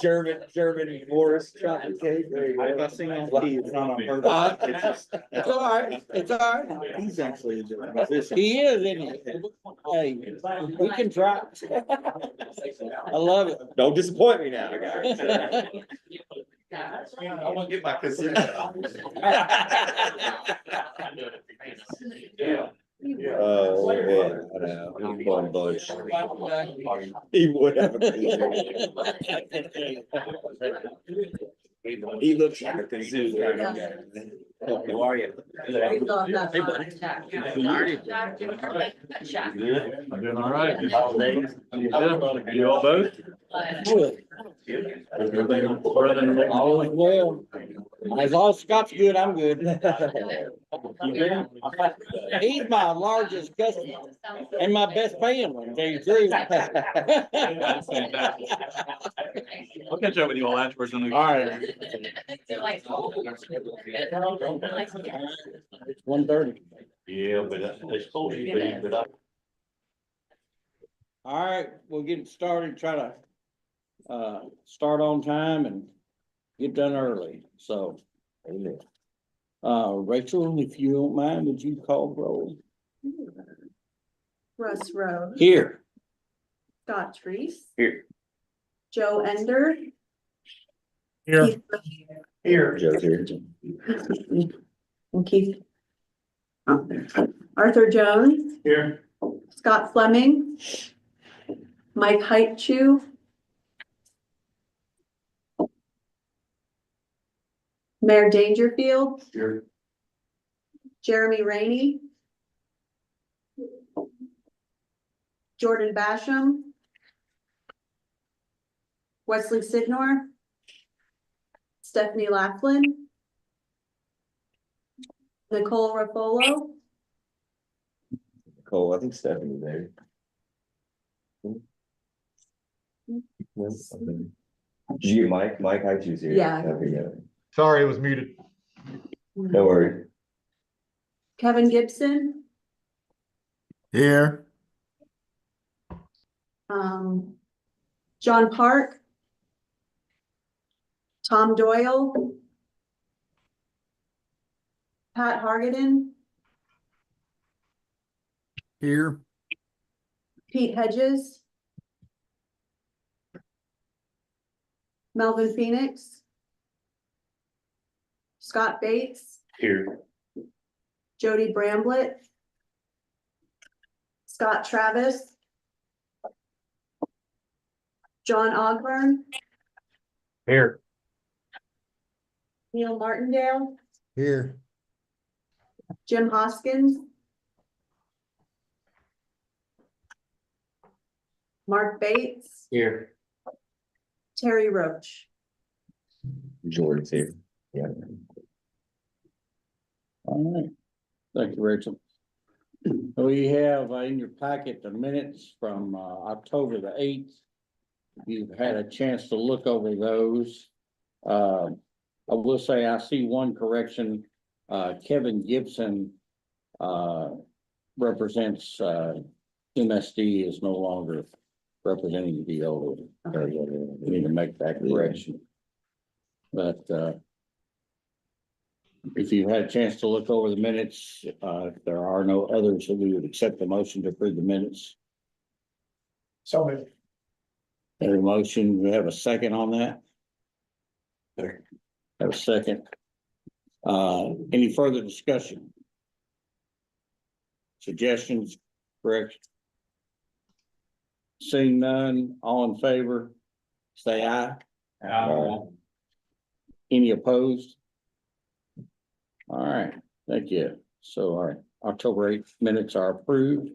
German Morris chocolate cake. I've seen on TV, it's not on purpose. It's just- It's all right, it's all right. He's actually a musician. He is, isn't he? Hey, we can try. I love it. Don't disappoint me now, guys. I'm gonna get my cassette. Oh, man, I know, he's a fun bunch. He would have a kazoo. He looks like a kazoo kind of guy. How are you? Hey, buddy. I'm doing all right. You all both? All is well. As long as Scott's good, I'm good. He's my largest customer and my best paying one, to tell you the truth. I'll catch up with you all afterwards. All right. It's 1:30. Yeah, but it's supposed to be, but I. All right, we'll get started, try to start on time and get done early, so. Rachel, if you don't mind, would you call roll? Russ Rose. Here. Scott Treese. Here. Joe Ender. Here. Here. Joe's here. And Keith. Arthur Jones. Here. Scott Fleming. Mike Heitchu. Mayor Dangerfield. Here. Jeremy Rainey. Jordan Basham. Wesley Sidnor. Stephanie Laughlin. Nicole Raffolo. Cole, I think Stephanie's there. Did you get Mike? Mike Heitchu's here. Yeah. Okay, yeah. Sorry, it was muted. No worries. Kevin Gibson. Here. John Park. Tom Doyle. Pat Hargadon. Here. Pete Hedges. Melvin Phoenix. Scott Bates. Here. Jody Bramblett. Scott Travis. John Ogburn. Here. Neil Martindale. Here. Jim Hoskins. Mark Bates. Here. Terry Roach. Jordan's here. Yeah. All right. Thank you, Rachel. We have in your packet the minutes from October the 8th. You've had a chance to look over those. I will say I see one correction. Kevin Gibson represents MSD is no longer representing the DO. We need to make that correction. But if you've had a chance to look over the minutes, if there are no others, that we would accept the motion to approve the minutes. So moved. Every motion, we have a second on that? Have a second. Any further discussion? Suggestions, correct? Seeing none, all in favor, say aye. Any opposed? All right, thank you. So our October 8th minutes are approved.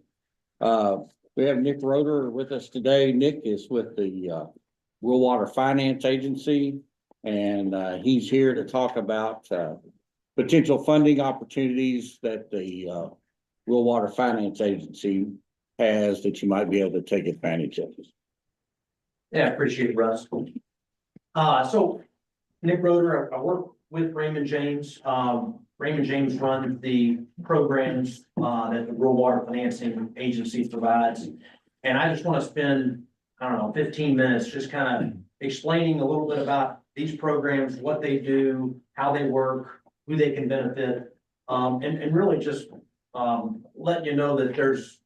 We have Nick Roeder with us today. Nick is with the Rural Water Finance Agency, and he's here to talk about potential funding opportunities that the Rural Water Finance Agency has that you might be able to take advantage of. Yeah, appreciate it, Russ. So Nick Roeder, I work with Raymond James. Raymond James runs the programs that the Rural Water Financing Agency provides. And I just want to spend I don't know, 15 minutes, just kind of explaining a little bit about these programs, what they do, how they work, who they can benefit. And really just, letting you know that there's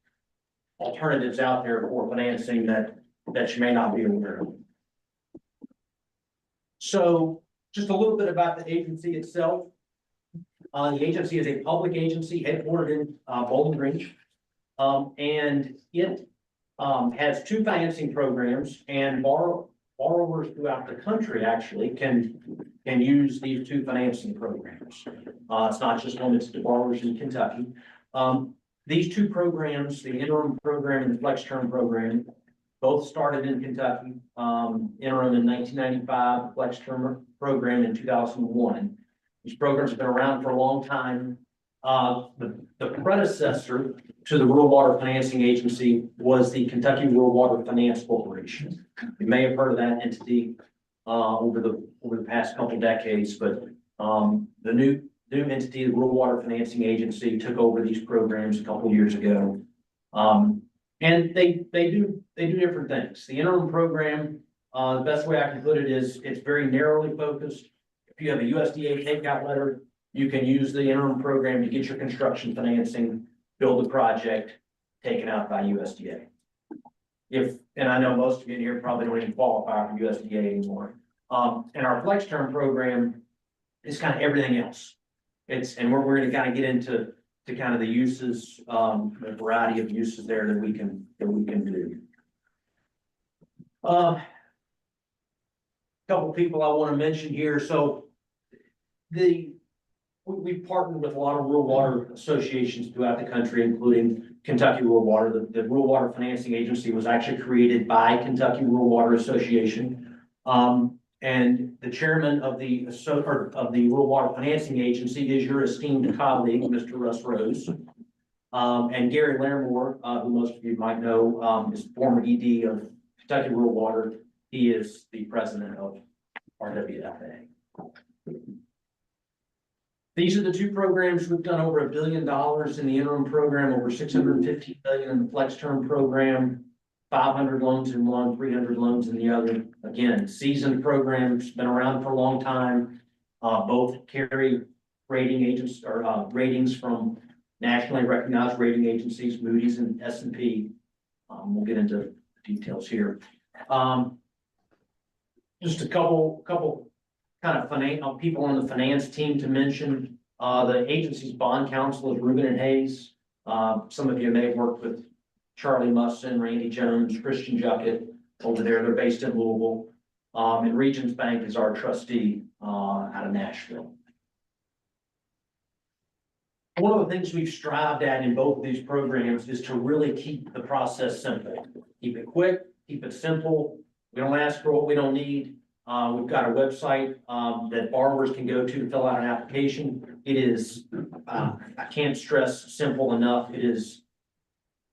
alternatives out there for financing that you may not be aware of. So just a little bit about the agency itself. The agency is a public agency headquartered in Bowling Green. And it has two financing programs, and borrowers throughout the country actually can use these two financing programs. It's not just limited to borrowers in Kentucky. These two programs, the interim program and the flex term program, both started in Kentucky. Interim in 1995, flex term program in 2001. These programs have been around for a long time. The predecessor to the Rural Water Financing Agency was the Kentucky Rural Water Finance Corporation. You may have heard of that entity over the past couple decades, but the new entity, the Rural Water Financing Agency, took over these programs a couple years ago. And they do different things. The interim program, the best way I can put it is it's very narrowly focused. If you have a USDA takeout letter, you can use the interim program to get your construction financing, build a project, taken out by USDA. And I know most of you in here probably don't even qualify for USDA anymore. And our flex term program is kind of everything else. And we're going to kind of get into kind of the uses, the variety of uses there that we can do. Couple people I want to mention here. So we've partnered with a lot of rural water associations throughout the country, including Kentucky Rural Water. The Rural Water Financing Agency was actually created by Kentucky Rural Water Association. And the chairman of the Rural Water Financing Agency is your esteemed colleague, Mr. Russ Rose. And Gary Larimore, who most of you might know, is former ED of Kentucky Rural Water. He is the president of RWFA. These are the two programs. We've done over $1 billion in the interim program, over $650 million in the flex term program, 500 loans in one, 300 loans in the other. Again, seasoned programs, been around for a long time. Both carry rating agents or ratings from nationally recognized rating agencies, Moody's and S&P. We'll get into the details here. Just a couple kind of people on the finance team to mention. The agency's bond counsel is Rubin and Hayes. Some of you may have worked with Charlie Musson, Randy Jones, Christian Juckett over there. They're based in Louisville. And Regions Bank is our trustee out of Nashville. One of the things we've strived at in both of these programs is to really keep the process simple. Keep it quick, keep it simple. We don't ask for what we don't need. We've got a website that borrowers can go to fill out an application. It is, I can't stress simple enough. It is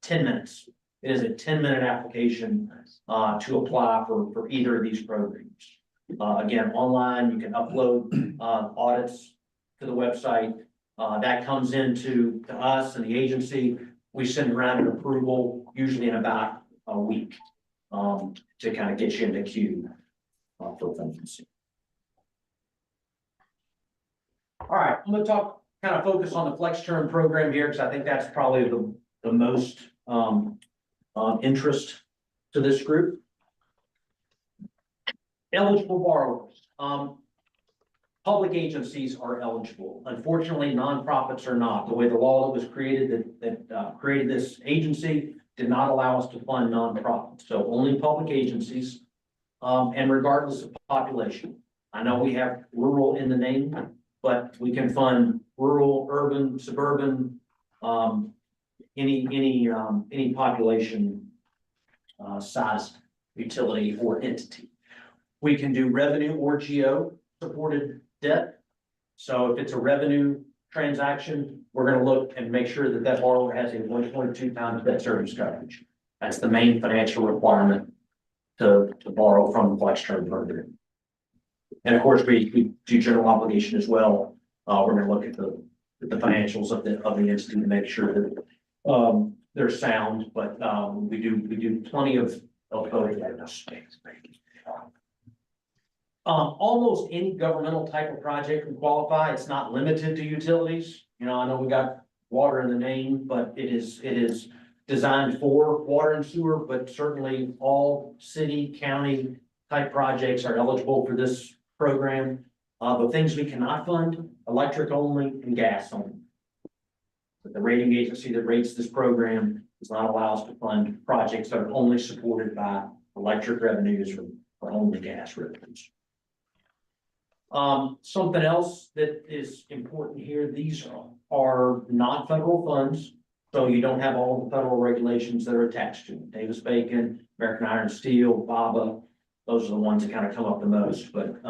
10 minutes. It is a 10-minute application to apply for either of these programs. Again, online, you can upload audits to the website. That comes into us and the agency. We send around an approval, usually in about a week, to kind of get you in the queue for financing. All right, I'm going to kind of focus on the flex term program here because I think that's probably the most interest to this group. Eligible borrowers. Public agencies are eligible. Unfortunately, nonprofits are not. The way the law that was created that created this agency did not allow us to fund nonprofits. So only public agencies, and regardless of population. I know we have rural in the name, but we can fund rural, urban, suburban, any population size utility or entity. We can do revenue or geo supported debt. So if it's a revenue transaction, we're going to look and make sure that that borrower has a 1.2 times debt service coverage. That's the main financial requirement to borrow from the flex term program. And of course, we do general obligation as well. We're going to look at the financials of the entity to make sure that they're sound, but we do plenty of Almost any governmental type of project can qualify. It's not limited to utilities. You know, I know we got water in the name, but it is designed for water and sewer, but certainly all city, county type projects are eligible for this program. The things we cannot fund, electric only and gas only. But the rating agency that rates this program does not allow us to fund projects that are only supported by electric revenues or only gas revenues. Something else that is important here, these are not federal funds, so you don't have all the federal regulations that are attached to it. Davis-Bacon, American Iron and Steel, BABA, those are the ones that kind of come up the most, but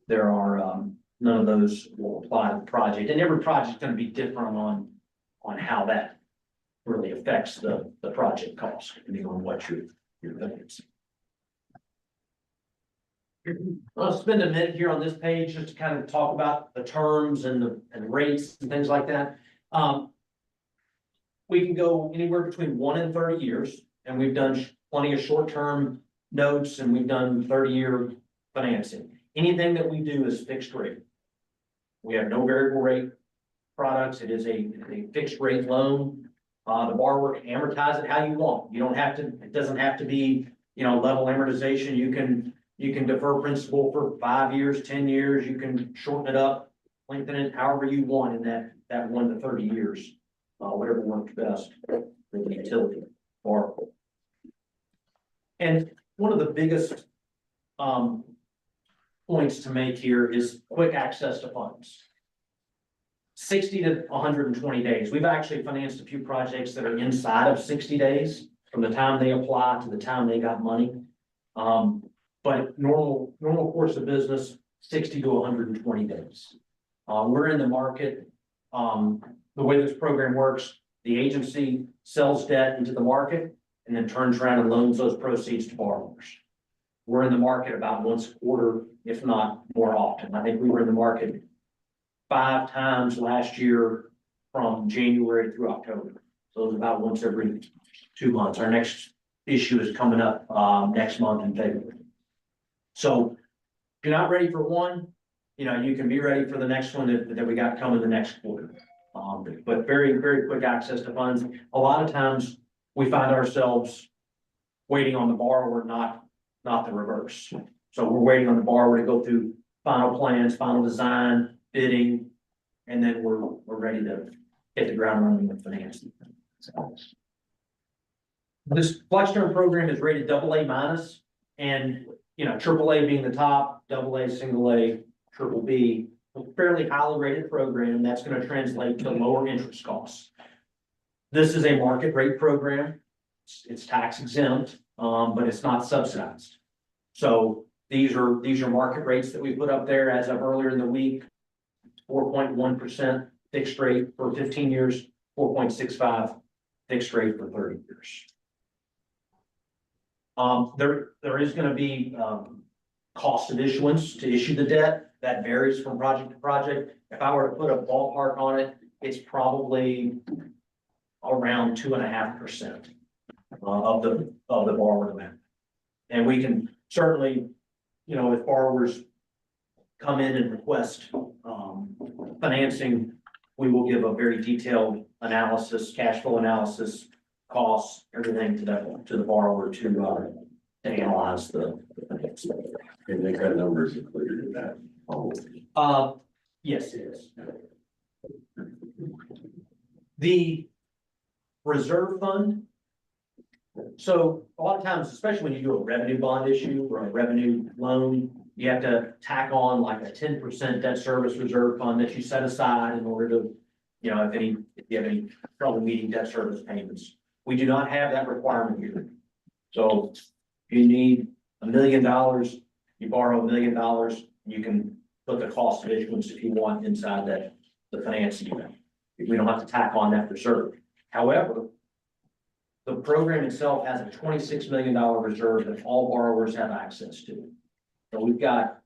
there are none of those will apply to the project, and every project is going to be different on how that really affects the project cost, depending on what you're financing. I'll spend a minute here on this page just to kind of talk about the terms and the rates and things like that. We can go anywhere between 1 and 30 years, and we've done plenty of short-term notes, and we've done 30-year financing. Anything that we do is fixed rate. We have no variable rate products. It is a fixed rate loan. The borrower can amortize it how you want. You don't have to, it doesn't have to be, level amortization. You can defer principal for 5 years, 10 years. You can shorten it up, lengthen it however you want in that 1 to 30 years, whatever works best for the utility borrower. And one of the biggest points to make here is quick access to funds. 60 to 120 days. We've actually financed a few projects that are inside of 60 days from the time they apply to the time they got money. But normal course of business, 60 to 120 days. We're in the market. The way this program works, the agency sells debt into the market and then turns around and loans those proceeds to borrowers. We're in the market about once a quarter, if not more often. I think we were in the market 5 times last year from January through October. So it was about once every 2 months. Our next issue is coming up next month in February. So if you're not ready for one, you can be ready for the next one that we got coming the next quarter. But very, very quick access to funds. A lot of times we find ourselves waiting on the borrower, not the reverse. So we're waiting on the borrower to go through final plans, final design, bidding, and then we're ready to hit the ground running with financing. This FlexTerm program is rated AA minus, and AAA being the top, AA, single A, triple B, a fairly highly rated program that's going to translate to lower interest costs. This is a market rate program. It's tax exempt, but it's not subsidized. So these are market rates that we put up there as of earlier in the week. 4.1% fixed rate for 15 years, 4.65 fixed rate for 30 years. There is going to be cost of issuance to issue the debt. That varies from project to project. If I were to put a ballpark on it, it's probably around 2.5% of the borrower amount. And we can certainly, if borrowers come in and request financing, we will give a very detailed analysis, cash flow analysis, costs, everything to the borrower to analyze the. And they got numbers included in that. Yes, it is. The reserve fund. So a lot of times, especially when you do a revenue bond issue or a revenue loan, you have to tack on like a 10% debt service reserve fund that you set aside in order to, if you have any trouble meeting debt service payments. We do not have that requirement here. So if you need $1 million, you borrow $1 million, you can put the cost of issuance if you want inside the financing unit. We don't have to tack on that reserve. However, the program itself has a $26 million reserve that all borrowers have access to. So we've got,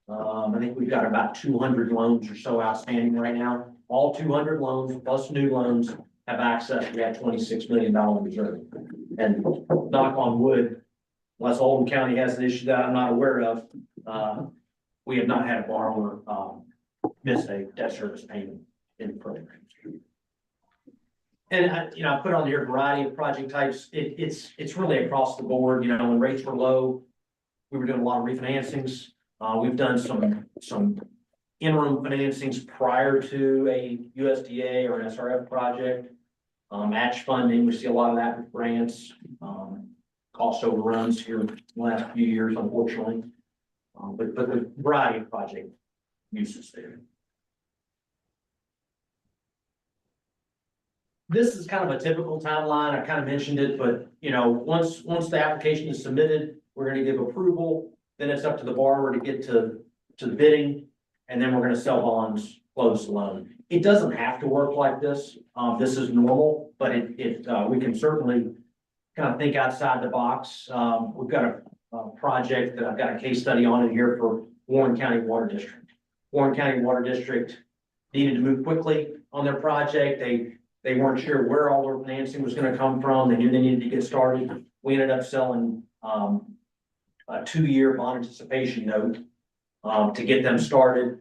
I think we've got about 200 loans or so outstanding right now. All 200 loans plus new loans have access to that $26 million reserve. And knock on wood, unless Oldham County has an issue that I'm not aware of, we have not had a borrower, miss a debt service payment in the program. And I put on here a variety of project types. It's really across the board. When rates were low, we were doing a lot of refinancings. We've done some interim financings prior to a USDA or an SRF project. Match funding, we see a lot of that with grants. Cost overruns here in the last few years, unfortunately. But the variety of project uses there. This is kind of a typical timeline. I kind of mentioned it, but once the application is submitted, we're going to give approval. Then it's up to the borrower to get to the bidding, and then we're going to sell bonds, close the loan. It doesn't have to work like this. This is normal, but we can certainly kind of think outside the box. We've got a project that I've got a case study on in here for Warren County Water District. Warren County Water District needed to move quickly on their project. They weren't sure where all their financing was going to come from. They knew they needed to get started. We ended up selling a 2-year bond anticipation note to get them started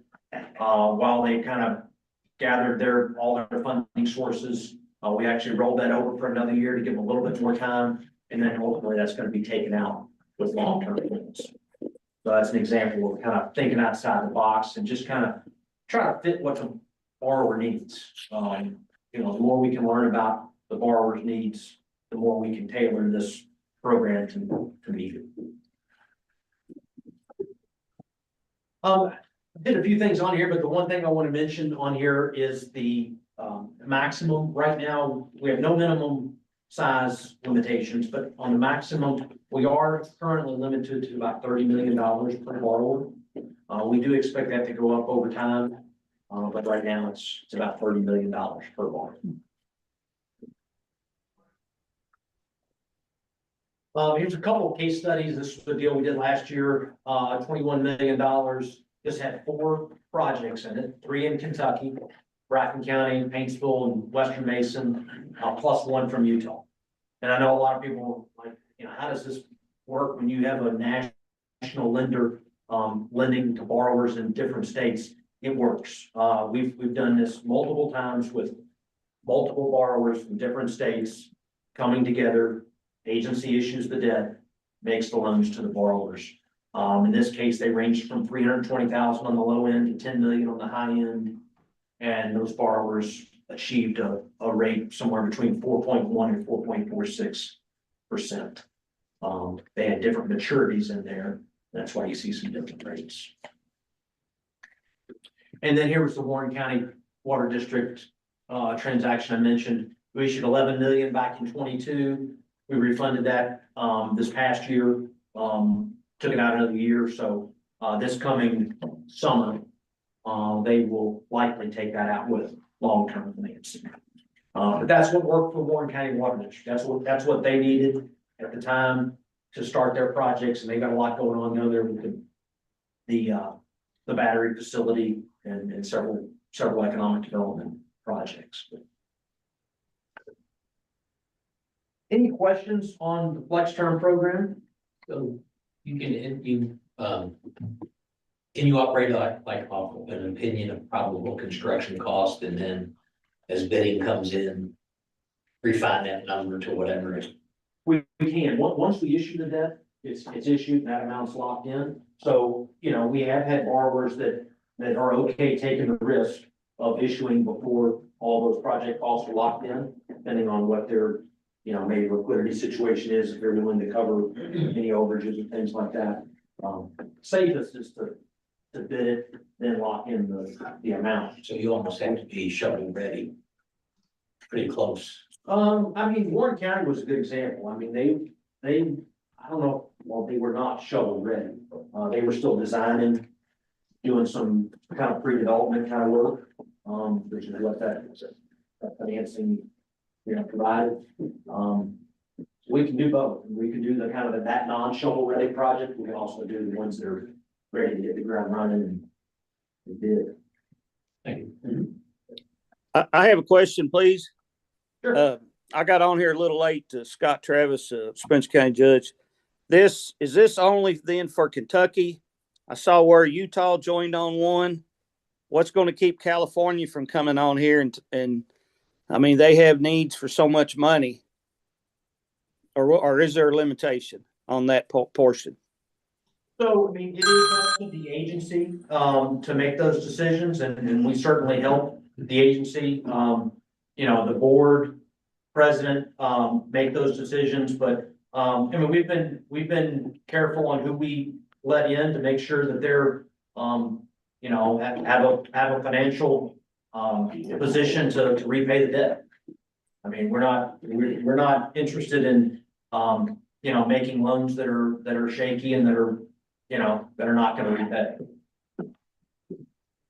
while they kind of gathered all their funding sources. We actually rolled that over for another year to give them a little bit more time, and then ultimately that's going to be taken out with long-term loans. So that's an example of kind of thinking outside the box and just kind of try to fit what the borrower needs. The more we can learn about the borrower's needs, the more we can tailor this program to meet it. Did a few things on here, but the one thing I want to mention on here is the maximum. Right now, we have no minimum size limitations, but on the maximum, we are currently limited to about $30 million per borrower. We do expect that to go up over time, but right now it's about $30 million per borrower. Here's a couple of case studies. This is the deal we did last year, $21 million. This had 4 projects in it, 3 in Kentucky, Bradford County, Paintsville, and Western Mason, plus 1 from Utah. And I know a lot of people are like, how does this work when you have a national lender lending to borrowers in different states? It works. We've done this multiple times with multiple borrowers from different states coming together. Agency issues the debt, makes the loans to the borrowers. In this case, they ranged from $320,000 on the low end to $10 million on the high end. And those borrowers achieved a rate somewhere between 4.1 and 4.46%. They had different maturities in there. That's why you see some different rates. And then here was the Warren County Water District transaction I mentioned. We issued $11 million back in 22. We refunded that this past year. Took it out another year. So this coming summer, they will likely take that out with long-term financing. But that's what worked for Warren County Water District. That's what they needed at the time to start their projects, and they got a lot going on there with the battery facility and several economic development projects. Any questions on the Flex Term program? So can you operate like off of an opinion of probable construction cost, and then as bidding comes in, refine that number to whatever it is? We can. Once we issue the debt, it's issued and that amount's locked in. So, we have had borrowers that are okay taking the risk of issuing before all those project costs are locked in, depending on what their, maybe liquidity situation is, if they're willing to cover any overages and things like that. Safest is to bid it, then lock in the amount. So you almost have to be shovel ready. Pretty close. Warren County was a good example. I don't know, well, they were not shovel ready. They were still designing, doing some kind of pre-development kind of work, which is what that financing, provided. We can do both. We can do the kind of that non-shovel ready project. We can also do the ones that are ready to hit the ground running and bid. Thank you. I have a question, please. I got on here a little late, Scott Travis, Spencer County Judge. Is this only then for Kentucky? I saw where Utah joined on one. What's going to keep California from coming on here? And I mean, they have needs for so much money. Or is there a limitation on that portion? So, I mean, it is up to the agency, to make those decisions, and we certainly help the agency, the board, president, make those decisions, but, I mean, we've been careful on who we let in to make sure that they're, have a financial, position to repay the debt. I mean, we're not interested in, making loans that are shaky and that are not gonna repay.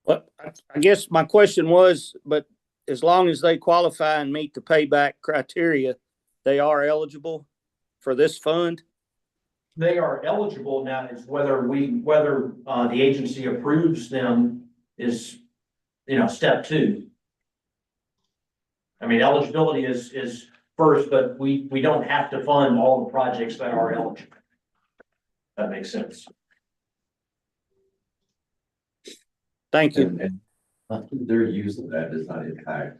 But I guess my question was, but as long as they qualify and meet the payback criteria, they are eligible for this fund? They are eligible now, is whether the agency approves them is, step two. I mean, eligibility is first, but we don't have to fund all the projects that are eligible. That makes sense. Thank you. And their use of that does not impact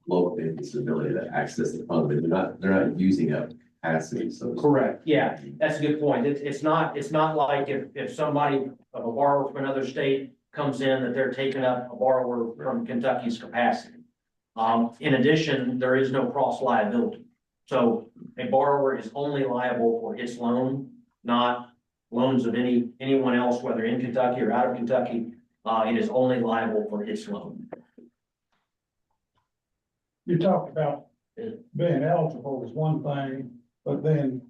local entities' ability to access the fund, but they're not using up capacity, so. Correct, yeah, that's a good point. It's not like if somebody, a borrower from another state comes in, that they're taking up a borrower from Kentucky's capacity. In addition, there is no cross liability. So a borrower is only liable for its loan, not loans of anyone else, whether in Kentucky or out of Kentucky. It is only liable for its loan. You talked about being eligible is one thing, but then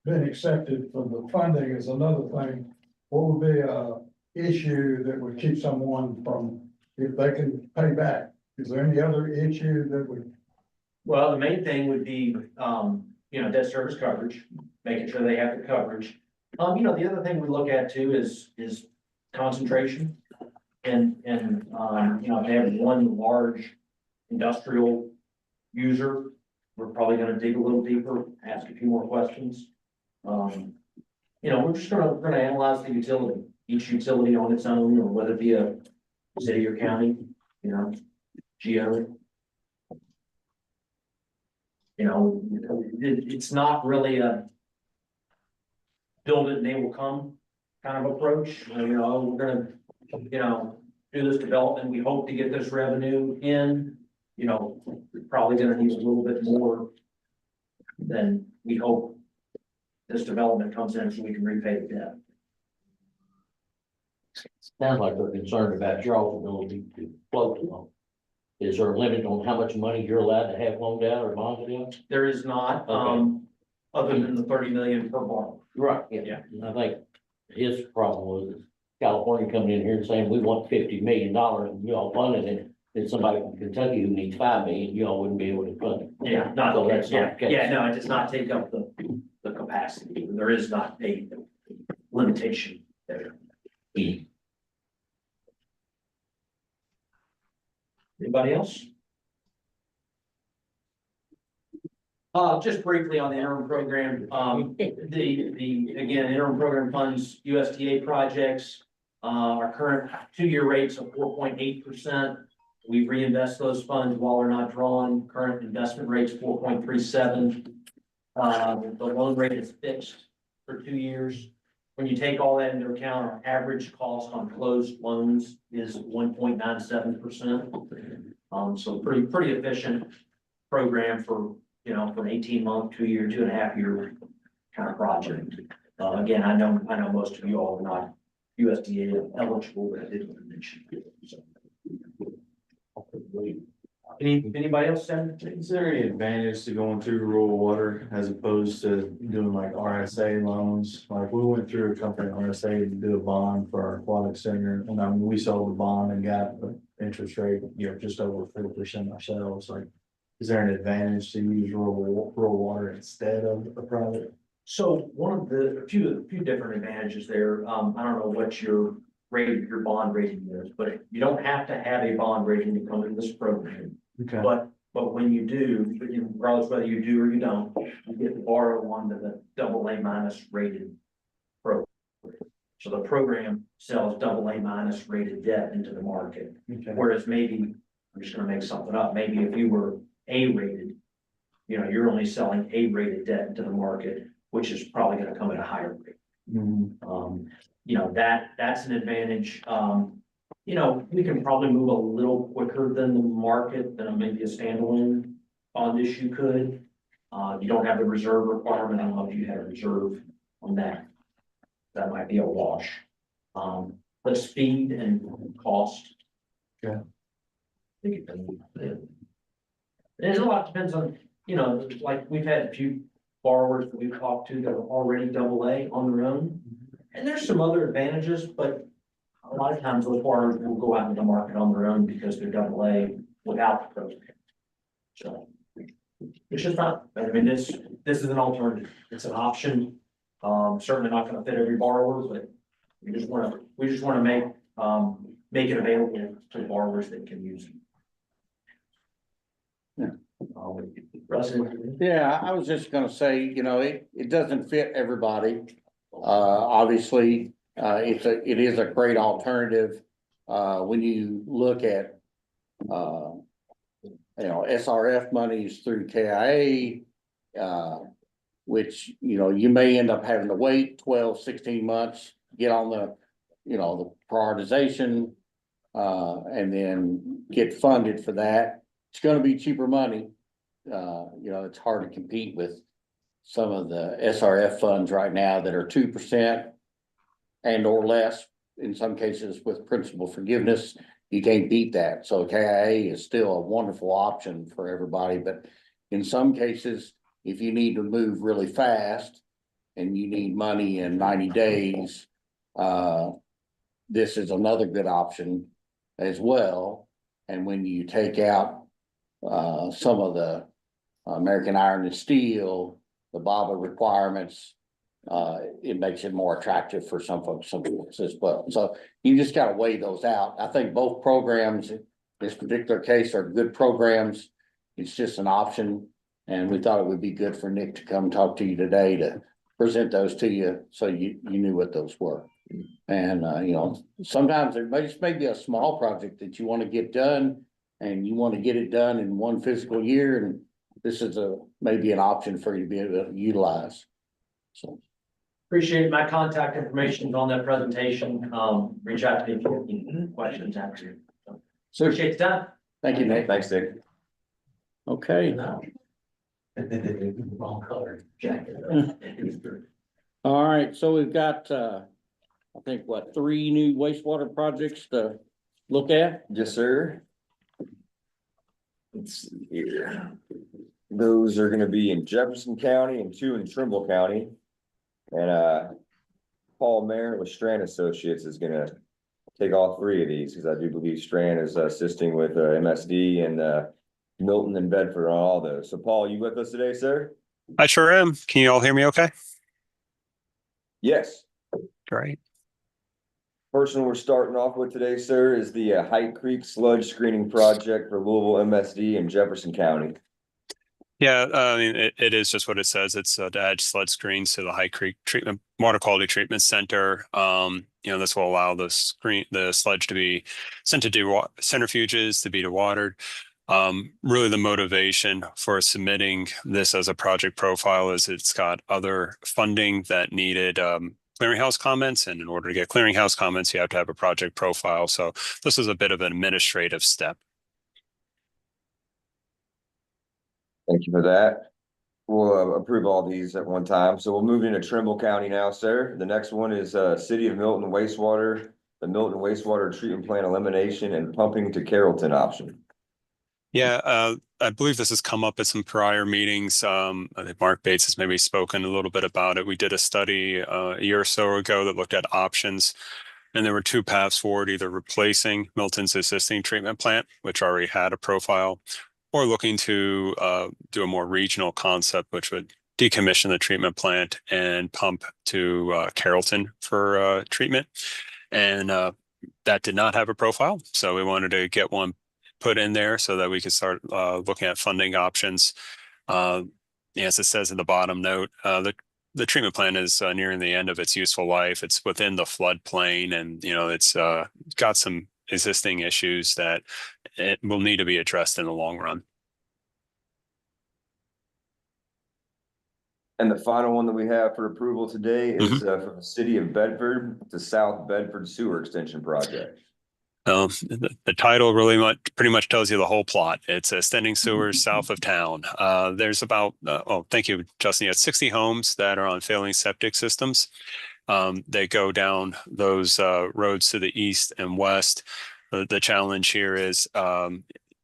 being accepted for the funding is another thing. What would be a issue that would keep someone from, if they can pay back? Is there any other issue that would? Well, the main thing would be, debt service coverage, making sure they have the coverage. The other thing we look at too is concentration. And if they have one large industrial user, we're probably gonna dig a little deeper, ask a few more questions. We're just gonna analyze the utility, each utility on its own, or whether it be a city or county, geo. It's not really a build it and they will come kind of approach. We're gonna, do this development. We hope to get this revenue in, we're probably gonna need a little bit more than we hope this development comes in so we can repay the debt. Sounds like they're concerned about y'all's ability to float the loan. Is there a limit on how much money you're allowed to have loaned out or bonded out? There is not, other than the 30 million per borrower. Right, yeah. And I think his problem was California coming in here and saying, we want $50 million and you all funded it. Then somebody from Kentucky who needs $5 million, you all wouldn't be able to fund it. Yeah, So that's not the case. no, it does not take up the capacity. There is not a limitation there. Anybody else? Just briefly on the interim program, again, interim program funds USDA projects. Our current 2-year rates of 4.8%. We reinvest those funds while they're not drawn. Current investment rates 4.37. The loan rate is fixed for 2 years. When you take all that into account, our average cost on closed loans is 1.97%. So pretty efficient program for, for an 18-month, 2-year, 2.5-year kind of project. Again, I know most of you all are not USDA eligible, but I did want to mention. So. Anybody else? Is there any advantage to going through rural water as opposed to doing like RSA loans? Like we went through a company RSA to do a bond for our aquatic center, and we sold the bond and got the interest rate, just over 4% ourselves. Like, is there an advantage to use rural water instead of a private? So one of the few different advantages there. I don't know what your bond rating is, but you don't have to have a bond rating to come into this program. Okay. But But when you do, regardless whether you do or you don't, you get to borrow one to the AA minus rated program. So the program sells AA minus rated debt into the market. Okay. Whereas maybe, I'm just gonna make something up, maybe if you were A rated, you know, you're only selling A rated debt into the market, which is probably gonna come at a higher rate. You know, that's an advantage. You know, we can probably move a little quicker than the market, than maybe a standalone bond issue could. You don't have the reserve requirement. I don't know if you had a reserve on that. That might be a wash. But speed and cost. Yeah. I think there's a lot depends on, you know, like we've had a few borrowers that we've talked to that are already AA on their own. And there's some other advantages, but a lot of times those borrowers will go out into the market on their own because they're AA without the program. So, it's just not, I mean, this is an alternative. It's an option. Certainly not gonna fit every borrower, but we just wanna make it available to borrowers that can use it. Russell? Yeah, I was just gonna say, you know, it doesn't fit everybody. Obviously, it is a great alternative. When you look at, you know, SRF monies through KIA, which, you know, you may end up having to wait 12, 16 months, get on the, you know, the prioritization, and then get funded for that. It's gonna be cheaper money. You know, it's hard to compete with some of the SRF funds right now that are 2% and or less. In some cases with principal forgiveness, you can't beat that. So KIA is still a wonderful option for everybody, but in some cases, if you need to move really fast and you need money in 90 days, this is another good option as well. And when you take out some of the American Iron and Steel, the BABA requirements, it makes it more attractive for some folks as well. So you just got to weigh those out. I think both programs in this particular case are good programs. It's just an option. And we thought it would be good for Nick to come talk to you today to present those to you so you knew what those were. And, you know, sometimes there may be a small project that you want to get done and you want to get it done in one fiscal year. And this is maybe an option for you to be able to utilize. So. Appreciate my contact information on that presentation. Reach out to me if you have any questions after. So, appreciate the time. Thank you, Nick. Thanks, Nick. Okay. Wrong color jacket. All right. So we've got, I think, 3 new wastewater projects to look at? Yes, sir. Let's see here. Those are gonna be in Jefferson County and 2 in Trimble County. And Paul Mayer with Strand Associates is gonna take all 3 of these, because I do believe Strand is assisting with MSD and Milton and Bedford on all those. So Paul, you with us today, sir? I sure am. Can you all hear me okay? Yes. Great. First one we're starting off with today, sir, is the Height Creek Sludge Screening Project for Louisville MSD in Jefferson County. Yeah, I mean, it is just what it says. It's to add sludge screens to the High Creek Water Quality Treatment Center. You know, this will allow the sludge to be sent to centrifuges to be dewatered. Really the motivation for submitting this as a project profile is it's got other funding that needed clearinghouse comments, and in order to get clearinghouse comments, you have to have a project profile. So this is a bit of an administrative step. Thank you for that. We'll approve all these at one time. So we'll move into Trimble County now, sir. The next one is City of Milton Wastewater, the Milton Wastewater Treatment Plant Elimination and Pumping to Carrollton option. Yeah, I believe this has come up at some prior meetings. I think Mark Bates has maybe spoken a little bit about it. We did a study a year or so ago that looked at options, and there were 2 paths forward, either replacing Milton's existing treatment plant, which already had a profile, or looking to do a more regional concept, which would decommission the treatment plant and pump to Carrollton for treatment. And that did not have a profile. So we wanted to get one put in there so that we can start looking at funding options. As it says in the bottom note, the treatment plant is nearing the end of its useful life. It's within the floodplain, and it's got some existing issues that it will need to be addressed in the long run. And the final one that we have for approval today is from the city of Bedford, the South Bedford Sewer Extension Project. The title pretty much tells you the whole plot. It's extending sewers south of town. There's about, thank you, Justin. 60 homes that are on failing septic systems. They go down those roads to the east and west. The challenge here is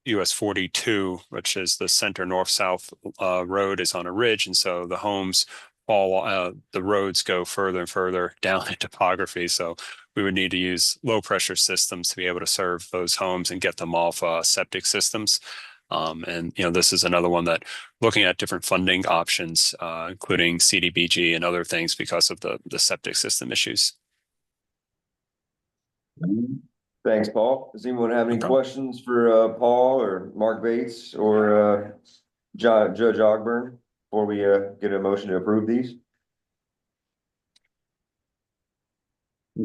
US 42, which is the center north-south road, is on a ridge, and so the homes the roads go further and further down in topography. So we would need to use low pressure systems to be able to serve those homes and get them off septic systems. This is another one that looking at different funding options, including CDBG and other things because of the septic system issues. Thanks, Paul. Does anyone have any No problem. questions for Paul or Mark Bates or Judge Ogburn before we get a motion to approve these?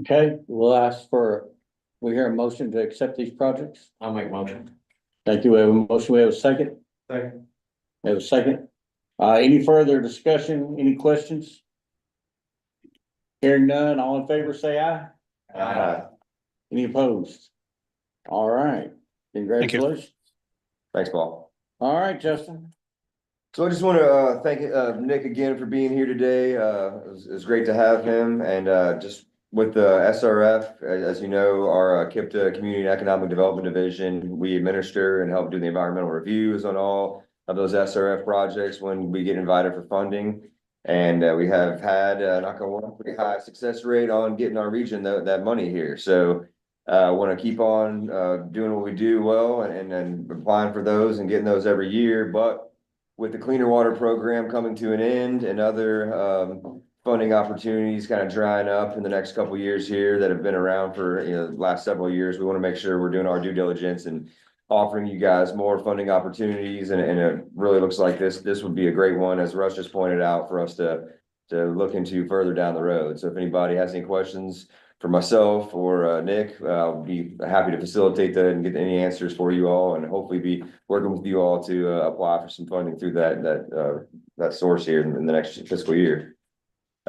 Okay, we hear a motion to accept these projects. I'll make a motion. Thank you. We have a motion. We have a second. Second. We have a second. Any further discussion? Any questions? Hearing none, all in favor, say aye. Any opposed? All right, congratulations. Thanks, Paul. All right, Justin. So I just want to thank Nick again for being here today. It was great to have him, and just with the SRF, as you know, our KIPDA Community and Economic Development Division, we administer and help do the environmental reviews on all of those SRF projects when we get invited for funding. And we have had, knock on wood, a pretty high success rate on getting our region that money here. So I want to keep on doing what we do well and applying for those and getting those every year. But with the Cleaner Water Program coming to an end and other funding opportunities kind of drying up in the next couple of years here that have been around for the last several years, we want to make sure we're doing our due diligence and offering you guys more funding opportunities. And it really looks like this would be a great one, as Russ just pointed out, for us to look into further down the road. So if anybody has any questions for myself or Nick, I'll be happy to facilitate that and get any answers for you all, and hopefully be working with you all to apply for some funding through that source here in the next fiscal year.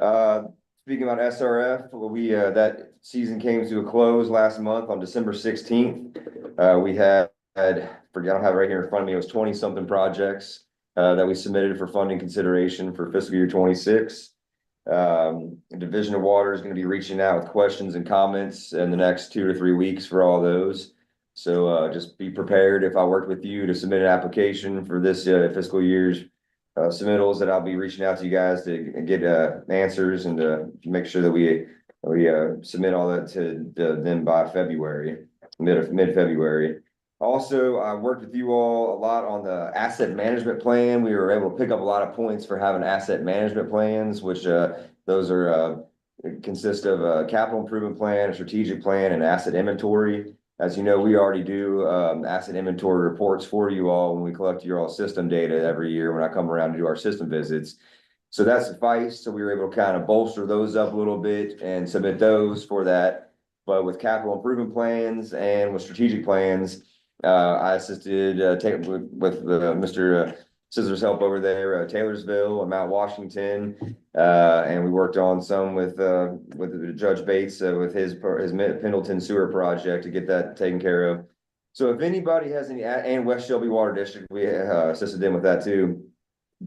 Speaking about SRF, that season came to a close last month on December 16th. We had, I don't have it right here in front of me, it was 20-something projects that we submitted for funding consideration for fiscal year 26. The Division of Water is going to be reaching out with questions and comments in the next 2 to 3 weeks for all those. So just be prepared if I worked with you to submit an application for this fiscal year's submittals, that I'll be reaching out to you guys to get answers and to make sure that we submit all that to them by February, mid-February. Also, I worked with you all a lot on the asset management plan. We were able to pick up a lot of points for having asset management plans, which those are consist of a capital improvement plan, a strategic plan, and asset inventory. As you know, we already do asset inventory reports for you all when we collect your all system data every year when I come around to do our system visits. So that sufficed. So we were able to kind of bolster those up a little bit and submit those for that. But with capital improvement plans and with strategic plans, I assisted with Mr. Scissors' help over there, Taylorsville and Mount Washington, and we worked on some with Judge Bates with his Pendleton sewer project to get that taken care of. So if anybody has any, and West Shelby Water District, we assisted them with that too.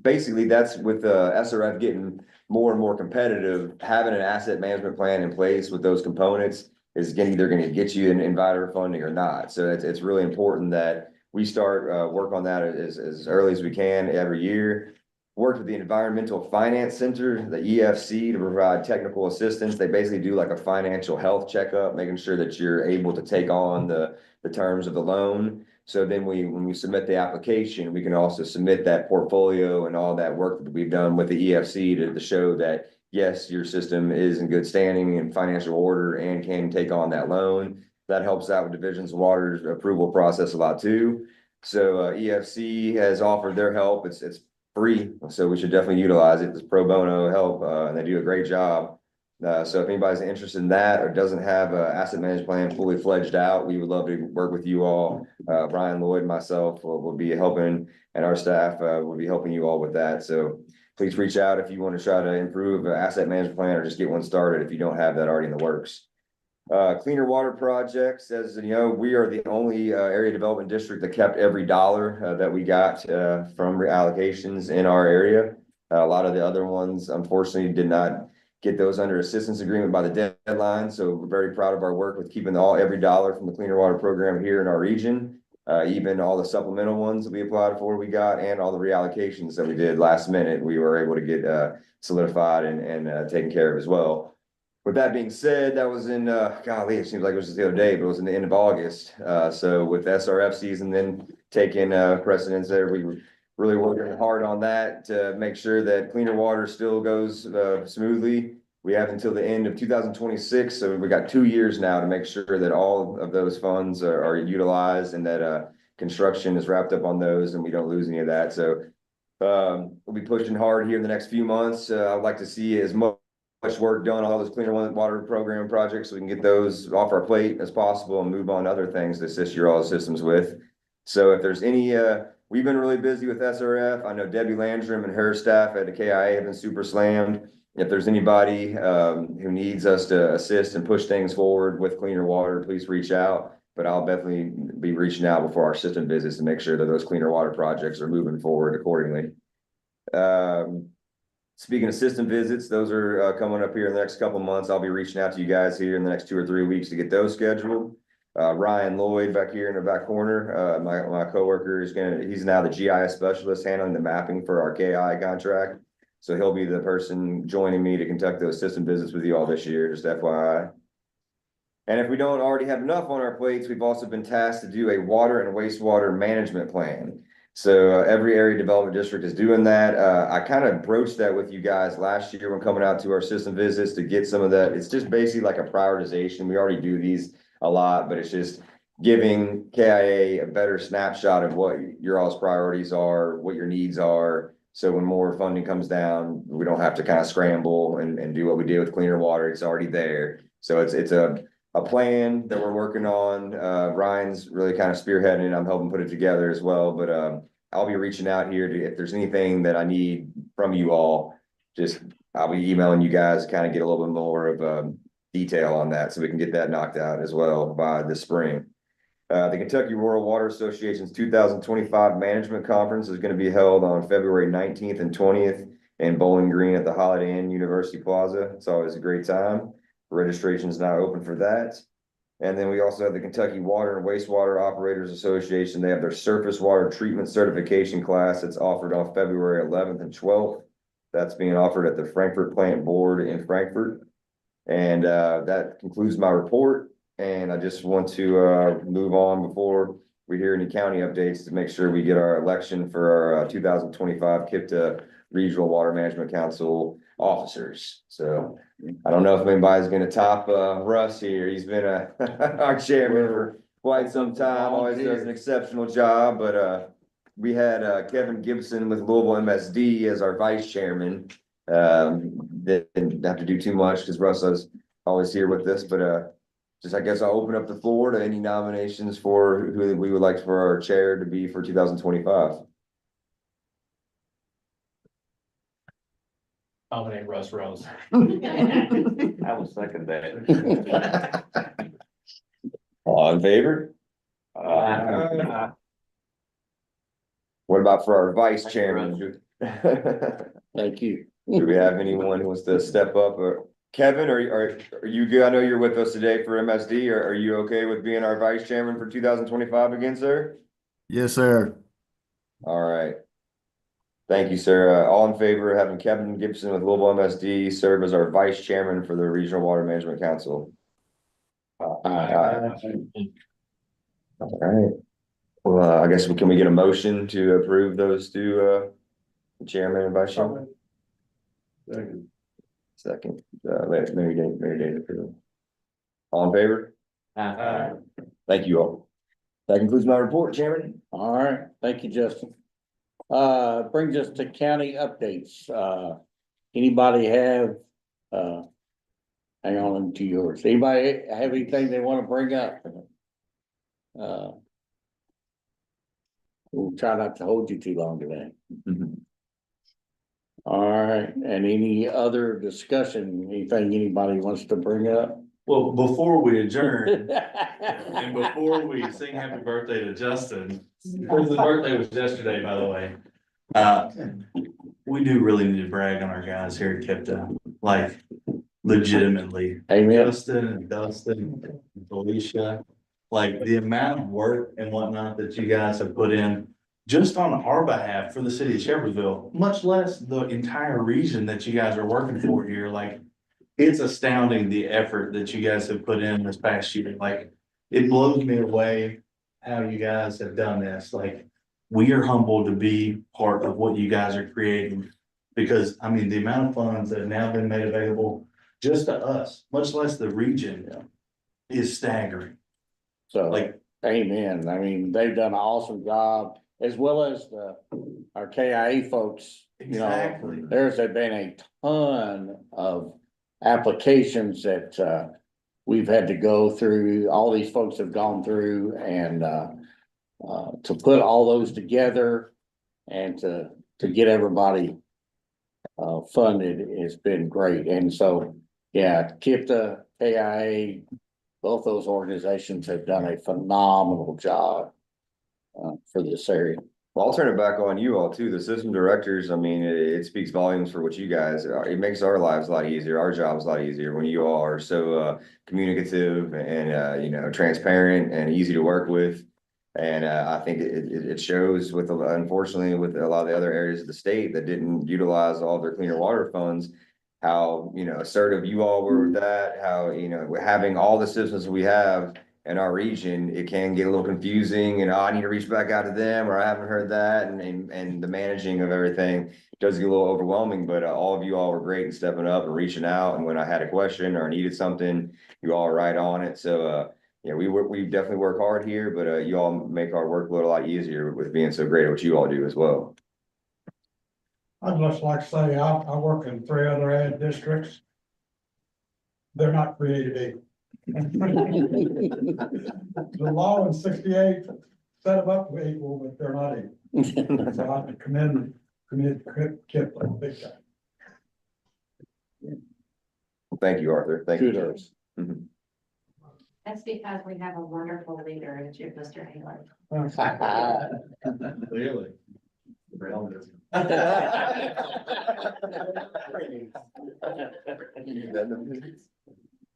Basically, that's with SRF getting more and more competitive. Having an asset management plan in place with those components is either going to get you an invited funding or not. So it's really important that we start work on that as early as we can every year. Worked with the Environmental Finance Center, the EFC, to provide technical assistance. They basically do like a financial health checkup, making sure that you're able to take on the terms of the loan. So then when we submit the application, we can also submit that portfolio and all that work that we've done with the EFC to show that, yes, your system is in good standing and financial order and can take on that loan. that helps out with Divisions of Water's approval process a lot too. So EFC has offered their help. It's free, so we should definitely utilize it. It's pro bono help, and they do a great job. So if anybody's interested in that or doesn't have a asset management plan fully fledged out, we would love to work with you all. Brian Lloyd and myself will be helping, and our staff will be helping you all with that. So please reach out if you want to try to improve an asset management plan or just get one started if you don't have that already in the works. Cleaner water projects, as you know, we are the only area development district that kept every dollar that we got from reallocations in our area. A lot of the other ones, unfortunately, did not get those under assistance agreement by the deadline. So we're very proud of our work with keeping every dollar from the cleaner water program here in our region. Even all the supplemental ones that we applied for, we got, and all the reallocations that we did last minute, we were able to get solidified and taken care of as well. With that being said, that was in, golly, it seems like it was just the other day, but it was in the end of August. So with SRF season then taking precedence there, we were really working hard on that to make sure that cleaner water still goes smoothly. We have until the end of 2026, so we got 2 years now to make sure that all of those funds are utilized and that construction is wrapped up on those and we don't lose any of that. So we'll be pushing hard here in the next few months. I'd like to see as much work done on all those cleaner water program projects so we can get those off our plate as possible and move on to other things to assist your all systems with. So if there's any, we've been really busy with SRF. I know Debbie Landrum and her staff at the KIA have been super slammed. If there's anybody who needs us to assist and push things forward with cleaner water, please reach out. But I'll definitely be reaching out before our system visits to make sure that those cleaner water projects are moving forward accordingly. Speaking of system visits, those are coming up here in the next couple of months. I'll be reaching out to you guys here in the next 2 or 3 weeks to get those scheduled. Ryan Lloyd back here in the back corner, my coworker he's now the GIS specialist handling the mapping for our KI contract. So he'll be the person joining me to conduct those system visits with you all this year, just FYI. And if we don't already have enough on our plates, we've also been tasked to do a water and wastewater management plan. So every area development district is doing that. I kind of broached that with you guys last year when coming out to our system visits to get some of that. It's just basically like a prioritization. We already do these a lot, but it's just giving KIA a better snapshot of what your all's priorities are, what your needs are. So when more funding comes down, we don't have to kind of scramble and do what we did with cleaner water. It's already there. So it's a plan that we're working on. Ryan's really kind of spearheading it. I'm helping put it together as well, but I'll be reaching out here to, if there's anything that I need from you all, I'll be emailing you guys to kind of get a little bit more of detail on that so we can get that knocked out as well by this spring. The Kentucky Rural Water Association's 2025 Management Conference is going to be held on February 19th and 20th in Bowling Green at the Holiday Inn University Plaza. It's always a great time. Registration is now open for that. And then we also have the Kentucky Water and Wastewater Operators Association. They have their surface water treatment certification class that's offered on February 11th and 12th. That's being offered at the Frankfurt Plant Board in Frankfurt. And that concludes my report. And I just want to move on before we hear any county updates to make sure we get our election for our 2025 KIPDA Regional Water Management Council officers. So I don't know if anybody's going to top Russ here. He's been our chairman for quite some time, always does an exceptional job. But we had Kevin Gibson with Louisville MSD as our vice chairman. Didn't have to do too much because Russ is always here with us, but I guess I'll open up the floor to any nominations for who we would like for our chair to be for 2025. Nominate Russ Rose. I will second that. All in favor? What about for our vice chairman? Thank you. Do we have anyone who wants to step up? Or Kevin, are you good? I know you're with us today for MSD. Are you okay with being our vice chairman for 2025 again, sir? Yes, sir. All right. Thank you, sir. All in favor of having Kevin Gibson with Louisville MSD serve as our vice chairman for the Regional Water Management Council? Aye. All right. Well, I guess can we get a motion to approve those two, chairman and vice chairman? Second. Mary Day approve. All in favor? Thank you all. That concludes my report, Chairman. All right, thank you, Justin. Brings us to county updates. Anybody have, hang on to yours. Anybody have anything they want to bring up? We'll try not to hold you too long today. All right, and any other discussion, anything anybody wants to bring up? Well, before we adjourn, and before we sing happy birthday to Justin, because his birthday was yesterday, by the way. We do really need to brag on our guys here at KIPDA, like legitimately. Amen. Justin and Dustin, and Felicia, like the amount of work and whatnot that you guys have put in just on our behalf for the city of Shepherdsville, much less the entire region that you guys are working for here, like it's astounding the effort that you guys have put in this past year. Like it blows me away how you guys have done this. Like we are humbled to be part of what you guys are creating. Because I mean, the amount of funds that have now been made available just to us, much less the region, is staggering. So, Like, amen. I mean, they've done an awesome job, as well as our KIA folks. You know, exactly. there's been a ton of applications that we've had to go through. All these folks have gone through, and to put all those together and to get everybody funded has been great. And so, yeah, KIPDA, KIA, both those organizations have done a phenomenal job for this area. Well, I'll turn it back on you all too. The system directors, I mean, it speaks volumes for what you guys are. It makes our lives a lot easier, our jobs a lot easier when you all are so communicative and you know, transparent and easy to work with. And I think it shows with, unfortunately, with a lot of the other areas of the state that didn't utilize all their cleaner water funds, how, you know, assertive you all were with that, how, you know, having all the systems we have in our region, it can get a little confusing and I need to reach back out to them, or I haven't heard that. And the managing of everything does get a little overwhelming, but all of you all were great in stepping up and reaching out. And when I had a question or needed something, you all are right on it. So, yeah, we definitely work hard here, but you all make our workload a lot easier with being so great at what you all do as well. I'd just like to say, I work in 3 other ad districts. They're not created equal. The law in 68 set them up to be equal, but they're not equal. So I commend KIPDA big time. Well, thank you, Arthur. Thank you. Kudos. Mhm. That's because we have a wonderful leader in Mr. Haley. Really?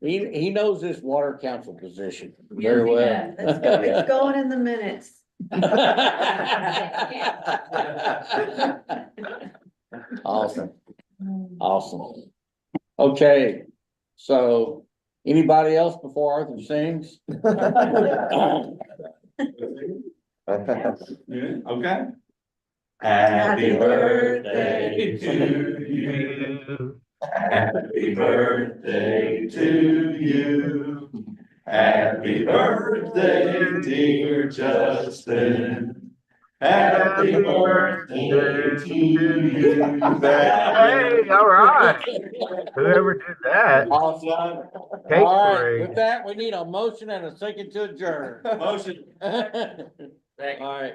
He knows this water council position very well. It's going in the minutes. Awesome. Awesome. Okay, so anybody else before Arthur sings? Okay. Happy birthday to you. Happy birthday to you. Happy birthday, dear Justin. Happy birthday to you. Hey, all right. Whoever did that. Awesome. Cake All right, parade. with that, we need a motion and a second to adjourn. Motion. All right.